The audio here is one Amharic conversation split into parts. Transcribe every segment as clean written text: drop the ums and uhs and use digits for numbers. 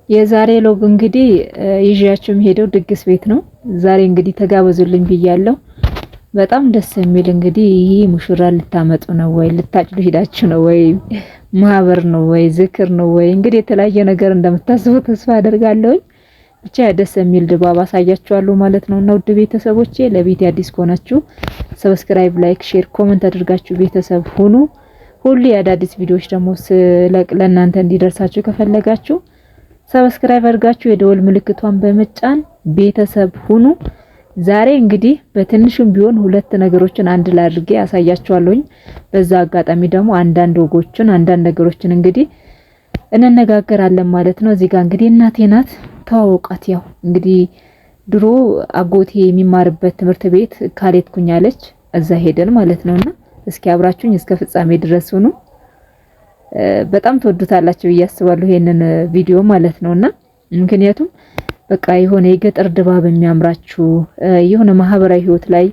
የዛሬ ሎግ እንግዲህ ይዤያችሁ የምሄደው ድግስ ቤት ነው። ዛሬ እንግዲህ ተጋበዙልኝ ብያለሁ። በጣም ደስ የሚል እንግዲህ ይሄ ሙሽራ ልታመጡ ነው ወይ ልታጭዱ ሄዳችሁ ነው ወይ ማህበር ነው ወይ ዝክር ነው ወይ እንግዲህ የተለያየ ነገር እንደምታስቡ ተስፋ አደርጋለሁ። ብቻ ደስ የሚል ድባብ አሳያችኋለሁ ማለት ነው። እና ውድ ቤተሰቦቼ ለቤት አዲስ ከሆናችሁ ሰብስክራይብ፣ ላይክ፣ ሼር፣ ኮሜንት አድርጋችሁ ቤተሰብ ሁኑ። ሁሌ አዳዲስ ቪዲዮዎች ደግሞ ስለቅ ለእናንተ እንዲደርሳችሁ ከፈለጋችሁ ሰብስክራይብ አድርጋችሁ የደወል ምልክቷን በመጫን ቤተሰብ ሁኑ። ዛሬ እንግዲህ በትንሹም ቢሆን ሁለት ነገሮችን አንድ ላይ አድርጌ አሳያችኋለሁኝ። በዛ አጋጣሚ ደግሞ አንዳንድ ወጎችን አንዳንድ ነገሮችን እንግዲህ እንነጋገራለን ማለት ነው። እዚህ ጋር እንግዲህ እናቴ ናት ተዋወቃት። ያው እንግዲህ ድሮ አጎቴ የሚማርበት ትምህርት ቤት ካልሄድኩኛለች እዛ ሄደን ማለት ነውና እስኪ አብራችሁኝ እስከ ፍጻሜ ድረስ ሁኑ። በጣም ተወዱታላችሁ ብዬ አስባለሁ ይሄንን ቪዲዮ ማለት ነውና ምክንያቱም በቃ የሆነ የገጠር ድባብ የሚያምራችሁ የሆነ ማህበራዊ ህይወት ላይ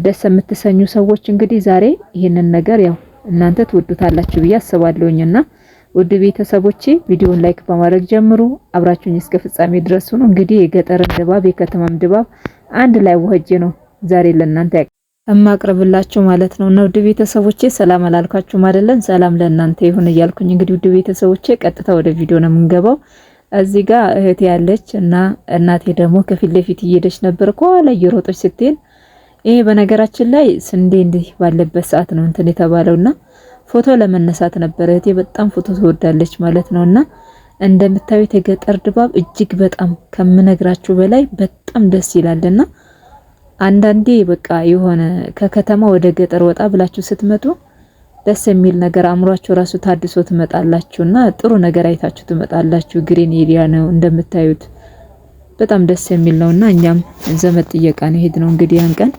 ደስ የምትሰኙ ሰዎች እንግዲህ ዛሬ ይሄንን ነገር ያው እናንተ ተወዱታላችሁ ብዬ አስባለሁኝና ውድ ቤተሰቦቼ ቪዲዮውን ላይክ በማድረግ ጀምሩ። አብራችሁኝ እስከ ፍጻሜ ድረስ ሁኑ። እንግዲህ የገጠር ድባብ የከተማም ድባብ አንድ ላይ ወህጄ ነው ዛሬ ለእናንተ እማቅርብላችሁ ማለት ነው። እና ውድ ቤተሰቦቼ ሰላም አላልኳችሁም አይደለን? ሰላም ለእናንተ ይሁን እያልኩኝ እንግዲህ ውድ ቤተሰቦቼ ቀጥታ ወደ ቪዲዮ ነው የምንገባው። እዚህ ጋር እህቴ ያለች እና እናቴ ደግሞ ከፊት ለፊት እየሄደች ነበር ከኋላ እየሮጠች ስትሄድ፣ ይሄ በነገራችን ላይ ስንዴ እንዲህ ባለበት ሰዓት ነው እንትን የተባለውና ፎቶ ለመነሳት ነበር። እህቴ በጣም ፎቶ ትወዳለች ማለት ነውና እንደምታዩት የገጠር ድባብ እጅግ በጣም ከምነግራችሁ በላይ በጣም ደስ ይላልና አንዳንዴ በቃ የሆነ ከከተማ ወደ ገጠር ወጣ ብላችሁ ስትመጡ ደስ የሚል ነገር አእምሯችሁ ራሱ ታድሶ ትመጣላችሁና ጥሩ ነገር አይታችሁ ትመጣላችሁ። ግሪን ኤሪያ ነው እንደምታዩት በጣም ደስ የሚል ነውና እኛም ዘመድ ጥየቃ ነው ሄድነው እንግዲህ ያን ቀን።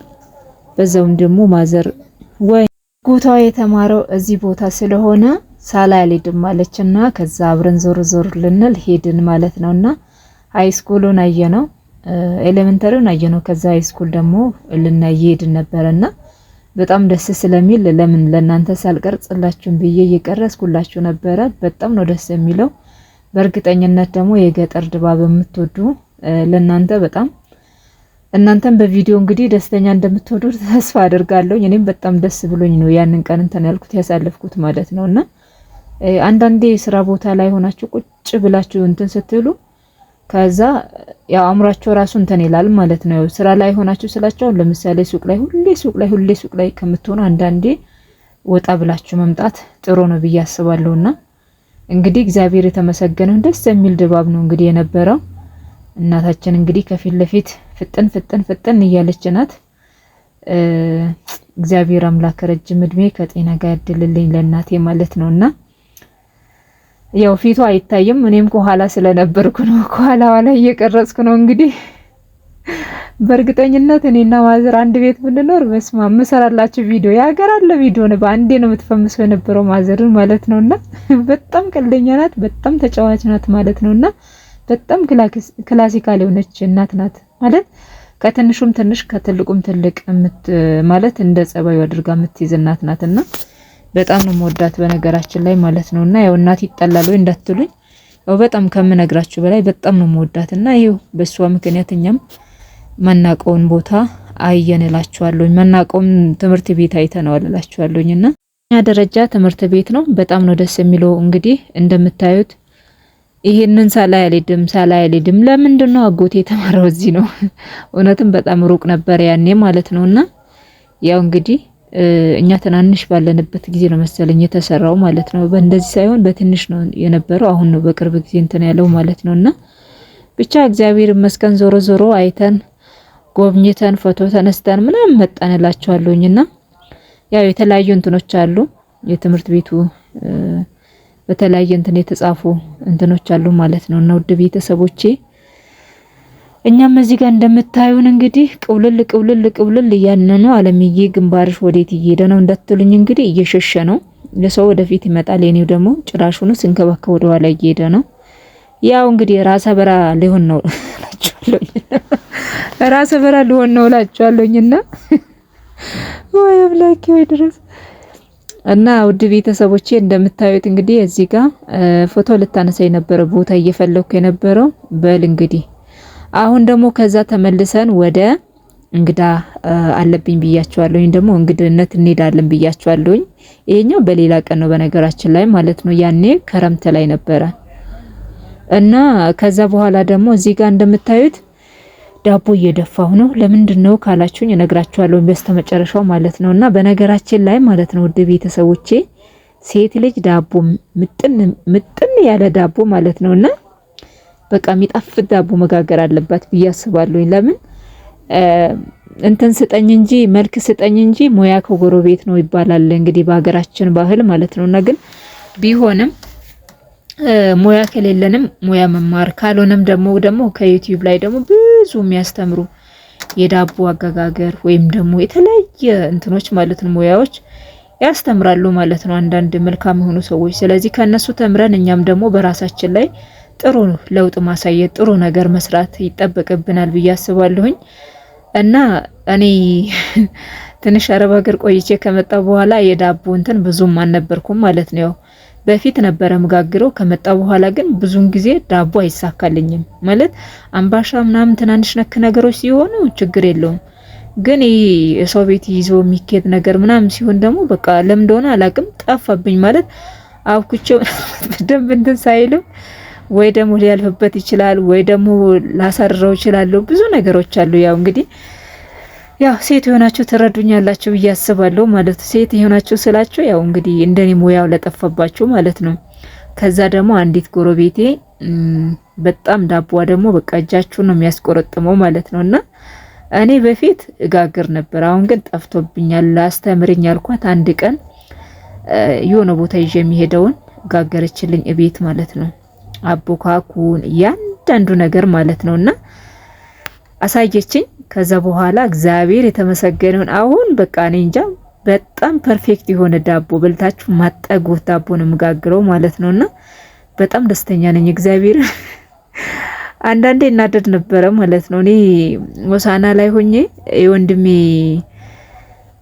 በዛውም ደግሞ ማዘር ወይ ጎታው የተማረው እዚህ ቦታ ስለሆነ ሳላልሄድም አለችና ከዛ አብረን ዞር ዞር ልንል ሄድን ማለት ነውና ሃይስኩሉን አየነው፣ ኤሌመንተሪውን አየነው። ከዛ ሃይስኩል ደግሞ ልናይ ሄድን ነበርና በጣም ደስ ስለሚል ለምን ለእናንተ ሳልቀርጽላችሁም ብዬ እየቀረጽኩላችሁ ነበረ። በጣም ነው ደስ የሚለው። በእርግጠኝነት ደግሞ የገጠር ድባብ የምትወዱ ለእናንተ በጣም እናንተም በቪዲዮ እንግዲህ ደስተኛ እንደምትወዱ ተስፋ አደርጋለሁ። እኔም በጣም ደስ ብሎኝ ነው ያንን ቀን እንትን ያልኩት ያሳለፍኩት ማለት ነውና አንዳንዴ ስራ ቦታ ላይ ሆናችሁ ቁጭ ብላችሁ እንትን ስትሉ ከዛ ያው አእምሯችሁ ራሱ እንትን ይላል ማለት ነው። ስራ ላይ ሆናችሁ ስላችሁ ለምሳሌ ሱቅ ላይ ከምትሆኑ አንዳንዴ ወጣ ብላችሁ መምጣት ጥሩ ነው ብዬ አስባለሁና እንግዲህ እግዚአብሔር የተመሰገነው ደስ የሚል ድባብ ነው እንግዲህ የነበረው። እናታችን እንግዲህ ከፊት ለፊት ፍጥን እያለች ናት። እግዚአብሔር አምላክ ረጅም እድሜ ከጤና ጋር ያድልልኝ ለእናቴ ማለት ነውና ያው ፊቷ አይታይም። እኔም ከኋላ ስለነበርኩ ነው ከኋላዋ ላይ እየቀረጽኩ ነው እንግዲህ። በእርግጠኝነት እኔና ማዘር አንድ ቤት ብንኖር በስማ መሰራላችሁ ቪዲዮ ያገራለ ቪዲዮ ነው በአንዴ ነው የምትፈምሰው የነበረው ማዘርን ማለት ነውና በጣም ቀልደኛ ናት፣ በጣም ተጫዋች ናት ማለት ነውና በጣም ክላሲካል የሆነች እናት ናት ማለት ከትንሹም ትንሽ ከትልቁም ትልቅ ማለት እንደ ጸባዩ አድርጋ የምትይዝ እናት ናትና በጣም ነው የምወዳት በነገራችን ላይ ማለት ነውና ያው እናት ይጠላል ወይ እንዳትሉኝ ያው በጣም ከምነግራችሁ በላይ በጣም ነው የምወዳትና ይሄው በሷ ምክንያት እኛም መናቀውን ቦታ አየንላችኋለሁ። መናቀውን ትምህርት ቤት አይተነዋል እላችኋለሁና ያ ደረጃ ትምህርት ቤት ነው። በጣም ነው ደስ የሚለው። እንግዲህ እንደምታዩት ይሄንን ሳላያልድም ለምንድነው አጎቴ የተማረው እዚህ ነው። እውነትም በጣም ሩቅ ነበር ያኔ ማለት ነውና ያው እንግዲህ እኛ ትናንሽ ባለንበት ጊዜ ነው መሰለኝ የተሰራው ማለት ነው። በእንደዚህ ሳይሆን በትንሽ ነው የነበረው። አሁን ነው በቅርብ ጊዜ እንትን ያለው ማለት ነውና ብቻ እግዚአብሔር ይመስገን ዞሮ ዞሮ አይተን ጎብኝተን ፎቶ ተነስተን ምናምን መጣንላችኋለሁኝና ያው የተለያዩ እንትኖች አሉ የትምህርት ቤቱ በተለያየ እንትን የተጻፉ እንትኖች አሉ ማለት ነውና ውድ ቤተሰቦቼ እኛም እዚህ ጋር እንደምታዩን እንግዲህ ቅውልል እያነኑ አለምዬ ግንባርሽ ወዴት እየሄደ ነው እንዳትሉኝ እንግዲህ እየሸሸ ነው። ለሰው ወደፊት ይመጣል፣ የኔው ደግሞ ጭራሹኑ ስንከባከብ ወደ ኋላ እየሄደ ነው። ያው እንግዲህ ራሰ በራ ሊሆን ነው እላችኋለሁና ወይ አምላኬ ወይ ድረስ እና ውድ ቤተሰቦቼ እንደምታዩት እንግዲህ እዚህ ጋር ፎቶ ልታነሳ የነበረው ቦታ እየፈለኩ የነበረው በል እንግዲህ አሁን ደግሞ ከዛ ተመልሰን ወደ እንግዳ አለብኝ ብያቸዋለሁኝ። ደግሞ እንግድነት እንሄዳለን ብያቸዋለሁኝ። ይሄኛው በሌላ ቀን ነው በነገራችን ላይ ማለት ነው። ያኔ ክረምት ላይ ነበረ እና ከዛ በኋላ ደግሞ እዚህ ጋር እንደምታዩት ዳቦ እየደፋሁ ነው። ለምንድነው ካላችሁኝ እነግራችኋለሁ በስተመጨረሻው ማለት ነው። እና በነገራችን ላይ ማለት ነው ውድ ቤተሰቦቼ ሴት ልጅ ዳቦ ምጥን ያለ ዳቦ ማለት ነውና በቃ የሚጣፍጥ ዳቦ መጋገር አለባት ብዬ አስባለሁኝ። ለምን እንትን ስጠኝ እንጂ መልክ ስጠኝ እንጂ ሙያ ከጎረቤት ነው ይባላል እንግዲህ በሀገራችን ባህል ማለት ነውና ግን ቢሆንም ሙያ ከሌለንም ሙያ መማር ካልሆነም ደግሞ ከዩቲዩብ ላይ ደግሞ ብዙ የሚያስተምሩ የዳቦ አጋጋገር ወይም ደግሞ የተለያየ እንትኖች ማለት ነው ሙያዎች ያስተምራሉ ማለት ነው አንዳንድ መልካም የሆኑ ሰዎች። ስለዚህ ከነሱ ተምረን እኛም ደግሞ በራሳችን ላይ ጥሩ ለውጥ ማሳየት ጥሩ ነገር መስራት ይጠበቅብናል ብዬ አስባለሁኝ። እና እኔ ትንሽ አረብ ሀገር ቆይቼ ከመጣሁ በኋላ የዳቦ እንትን ብዙም አልነበርኩም ማለት ነው። ያው በፊት ነበረ መጋግረው ከመጣሁ በኋላ ግን ብዙን ጊዜ ዳቦ አይሳካልኝም ማለት አምባሻ ምናምን ትናንሽ ነክ ነገሮች ሲሆኑ ችግር የለውም። ግን ይሄ የሰው ቤት ይዞ የሚኬድ ነገር ምናምን ሲሆን ደግሞ በቃ ለምን እንደሆነ አላቅም ጠፋብኝ ማለት አብኩቸው በደንብ እንትን ሳይልም ወይ ደግሞ ሊያልፍበት ይችላል ወይ ደግሞ ላሳርረው ይችላል። ብዙ ነገሮች አሉ። ያው እንግዲህ ያው ሴት የሆናችሁ ትረዱኛላችሁ ብዬ አስባለሁ ማለት ሴት የሆናችሁ ስላችሁ ያው እንግዲህ እንደኔ ሙያው ለጠፋባችሁ ማለት ነው። ከዛ ደግሞ አንዲት ጎረቤቴ በጣም ዳቦዋ ደግሞ በቃ እጃችሁን ነው የሚያስቆረጥመው ማለት ነውና እኔ በፊት እጋግር ነበር። አሁን ግን ጠፍቶብኛል። አስተምርኝ አልኳት። አንድ ቀን የሆነ ቦታ ይዤ የሚሄደውን ጋገረችልኝ እቤት ማለት ነው። አቦካኩን ያንዳንዱ ነገር ማለት ነውና አሳየችኝ። ከዛ በኋላ እግዚአብሔር የተመሰገነውን አሁን በቃ እኔ እንጃ በጣም ፐርፌክት የሆነ ዳቦ በልታችሁ ማጠጉት ዳቦ ነው የምጋግረው ማለት ነውና በጣም ደስተኛ ነኝ። እግዚአብሔር አንዳንዴ እናደድ ነበረ ማለት ነው። እኔ ሆሳና ላይ ሆኜ የወንድሜ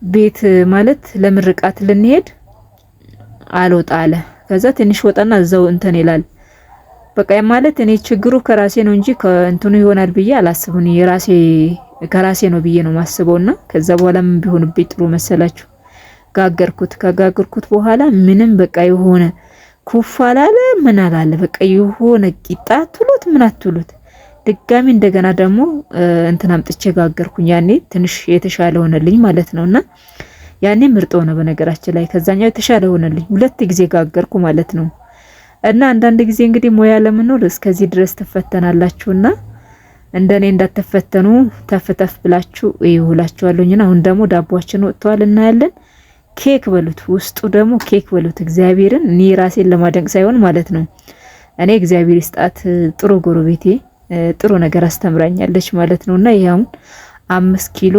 ቤት ማለት ለምርቃት ልንሄድ አልወጣ አለ። ከዛ ትንሽ ወጣና እዛው እንትን ይላል በቃ ማለት እኔ ችግሩ ከራሴ ነው እንጂ ከእንትኑ ይሆናል ብዬ አላስብም። ከራሴ ነው ብዬ ነው ማስበውና ከዛ በኋላ ምን ቢሆንብኝ ጥሩ መሰላችሁ ጋገርኩት። ከጋገርኩት በኋላ ምንም በቃ የሆነ ኩፍ አላለ ምን አላለ በቃ የሆነ ቂጣ ትሉት ምን አትሉት ድጋሚ እንደገና ደግሞ እንትን አምጥቼ ጋገርኩኝ። ያኔ ትንሽ የተሻለ ሆነልኝ ማለት ነውና ያኔ ምርጥ ሆነ በነገራችን ላይ ከዛኛው የተሻለ ሆነልኝ። ሁለት ጊዜ ጋገርኩ ማለት ነው። እና አንዳንድ ጊዜ እንግዲህ ሙያ ለምንኖር እስከዚህ ድረስ ተፈተናላችሁና እንደኔ እንዳትፈተኑ ተፍተፍ ብላችሁ ይውላችኋለሁና አሁን ደግሞ ዳቦአችን ወጥቷል እናያለን። ኬክ በሉት ውስጡ ደግሞ ኬክ በሉት እግዚአብሔርን እኔ ራሴን ለማደንቅ ሳይሆን ማለት ነው። እኔ እግዚአብሔር ይስጣት ጥሩ ጎረቤቴ ጥሩ ነገር አስተምራኛለች ማለት ነውና ይሄው 5 ኪሎ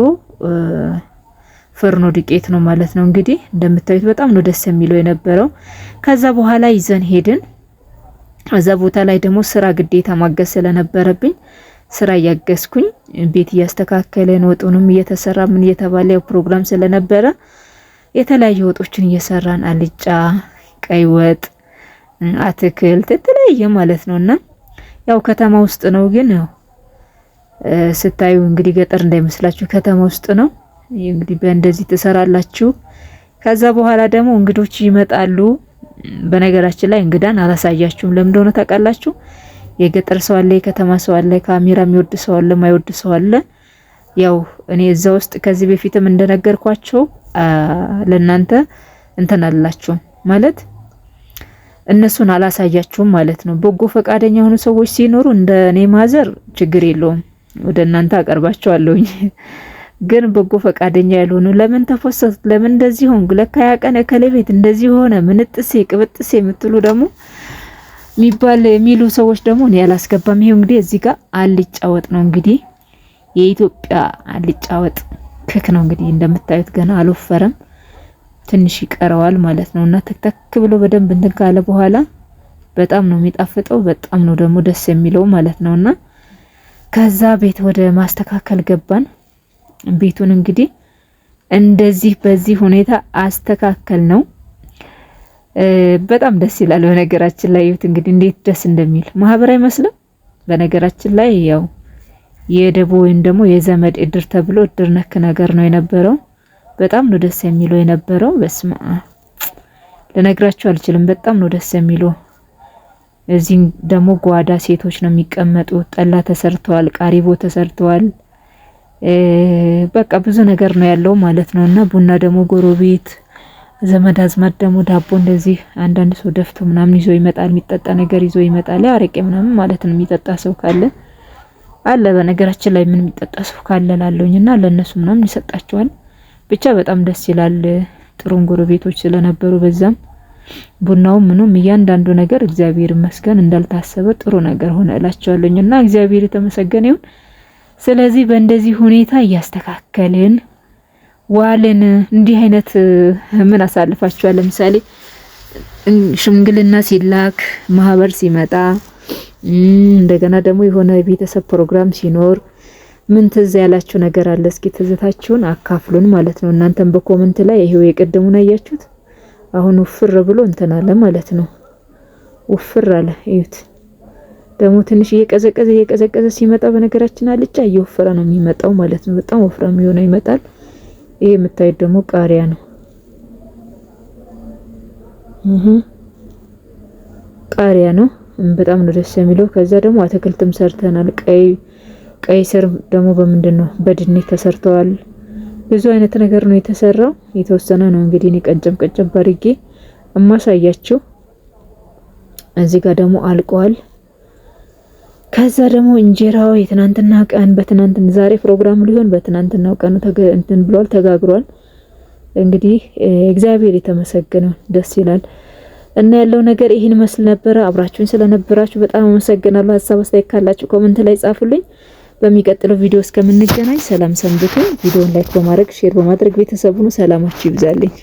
ፍርኖ ዱቄት ነው ማለት ነው። እንግዲህ እንደምታዩት በጣም ነው ደስ የሚለው የነበረው። ከዛ በኋላ ይዘን ሄድን። እዛ ቦታ ላይ ደግሞ ስራ ግዴታ ማገዝ ስለነበረብኝ ስራ እያገዝኩኝ ቤት እያስተካከለን ወጡንም እየተሰራ ምን እየተባለ ያው ፕሮግራም ስለነበረ የተለያዩ ወጦችን እየሰራን አልጫ፣ ቀይ ወጥ፣ አትክልት የተለያየ ማለት ነውና ያው ከተማ ውስጥ ነው ግን ያው ስታዩ እንግዲህ ገጠር እንዳይመስላችሁ ከተማ ውስጥ ነው። እንግዲህ በእንደዚህ ተሰራላችሁ። ከዛ በኋላ ደግሞ እንግዶች ይመጣሉ። በነገራችን ላይ እንግዳን አላሳያችሁም ለምን እንደሆነ ታውቃላችሁ? የገጠር ሰው አለ፣ የከተማ ሰው አለ፣ ካሜራ የሚወድ ሰው አለ፣ ማይወድ ሰው አለ። ያው እኔ እዛ ውስጥ ከዚህ በፊትም እንደነገርኳቸው ለናንተ እንትን አላችሁ ማለት እነሱን አላሳያችሁም ማለት ነው። በጎ ፈቃደኛ የሆኑ ሰዎች ሲኖሩ እንደ እኔ ማዘር ችግር የለውም ወደ እናንተ አቀርባቸዋለሁኝ። ግን በጎ ፈቃደኛ ያልሆኑ ለምን ተፈሰት ለምን እንደዚህ ሆንኩ ለካ ያቀነ ከለቤት እንደዚህ ሆነ ምንጥሴ ቅብጥሴ የምትሉ ደግሞ የሚሉ ሰዎች ደግሞ እኔ ያላስገባም። ይሄው እንግዲህ እዚህ ጋር አልጫ ወጥ ነው እንግዲህ የኢትዮጵያ አልጫ ወጥ ክክ ነው እንግዲህ እንደምታዩት ገና አልወፈረም ትንሽ ይቀረዋል ማለት ነውና ተክተክ ብሎ በደንብ እንትን ካለ በኋላ በጣም ነው የሚጣፍጠው በጣም ነው ደግሞ ደስ የሚለው ማለት ነውና ከዛ ቤት ወደ ማስተካከል ገባን። ቤቱን እንግዲህ እንደዚህ በዚህ ሁኔታ አስተካከል ነው በጣም ደስ ይላል። በነገራችን ላይ ይሁት እንግዲህ እንዴት ደስ እንደሚል ማህበር አይመስልም። በነገራችን ላይ ያው የደቦ ወይም ደግሞ የዘመድ እድር ተብሎ እድር ነክ ነገር ነው የነበረው። በጣም ነው ደስ የሚለው የነበረው። በስማ ልነግራችሁ አልችልም። በጣም ነው ደስ የሚለው። እዚህ ደግሞ ጓዳ ሴቶች ነው የሚቀመጡት። ጠላ ተሰርተዋል፣ ቃሪቦ ተሰርተዋል። በቃ ብዙ ነገር ነው ያለው ማለት ነውና ቡና ደግሞ ጎረቤት ዘመድ አዝማድ ደግሞ ዳቦ እንደዚህ አንዳንድ ሰው ደፍቶ ምናምን ይዞ ይመጣል። የሚጠጣ ነገር ይዞ ይመጣል። አረቄ ምናምን ማለት ነው። የሚጠጣ ሰው ካለ አለ። በነገራችን ላይ ምን የሚጠጣ ሰው ካለ ላለውኝና ለነሱ ምናምን ይሰጣቸዋል። ብቻ በጣም ደስ ይላል። ጥሩ ጎረቤቶች ስለነበሩ በዛም ቡናው ምኑም እያንዳንዱ ነገር እግዚአብሔር ይመስገን እንዳልታሰበ ጥሩ ነገር ሆነ እላቸዋለሁና እግዚአብሔር የተመሰገነ ይሁን። ስለዚህ በእንደዚህ ሁኔታ እያስተካከልን ዋልን። እንዲህ አይነት ምን አሳልፋችኋል? ለምሳሌ ሽምግልና ሲላክ ማህበር ሲመጣ እንደገና ደግሞ የሆነ ቤተሰብ ፕሮግራም ሲኖር ምን ትዝ ያላችሁ ነገር አለ? እስኪ ትዝታችሁን አካፍሉን ማለት ነው። እናንተም በኮሜንት ላይ ይሄው የቀደሙን አያችሁት። አሁን ውፍር ብሎ እንትን አለ ማለት ነው። ውፍር አለ። እዩት። ደግሞ ትንሽ እየቀዘቀዘ ሲመጣ በነገራችን አልጫ እየወፈረ ነው የሚመጣው ማለት ነው። በጣም ወፍራም የሆነ ይመጣል። ይሄ የምታዩት ደግሞ ቃሪያ ነው። ቃሪያ ነው። በጣም ነው ደስ የሚለው። ከዛ ደግሞ አትክልትም ሰርተናል። ቀይ ስር ደግሞ በምንድነው በድንች ተሰርተዋል። ብዙ አይነት ነገር ነው የተሰራው። የተወሰነ ነው እንግዲህ እኔ ቀንጨብ አድርጌ እማሳያችሁ። እዚህ ጋር ደግሞ አልቋል። ከዛ ደግሞ እንጀራው የትናንትና ቀን በትናንትና ዛሬ ፕሮግራም ሊሆን በትናንትናው ቀን እንትን ብሏል፣ ተጋግሯል። እንግዲህ እግዚአብሔር የተመሰገነው ደስ ይላል። እና ያለው ነገር ይሄን መስል ነበር። አብራችሁን ስለነበራችሁ በጣም አመሰግናለሁ። ሀሳብ አስተያየት ካላችሁ ኮሜንት ላይ ጻፉልኝ። በሚቀጥለው ቪዲዮ እስከምንገናኝ ሰላም ሰንብቱ። ቪዲዮውን ላይክ በማድረግ ሼር በማድረግ ቤተሰቡን ሰላማችሁ ይብዛልኝ።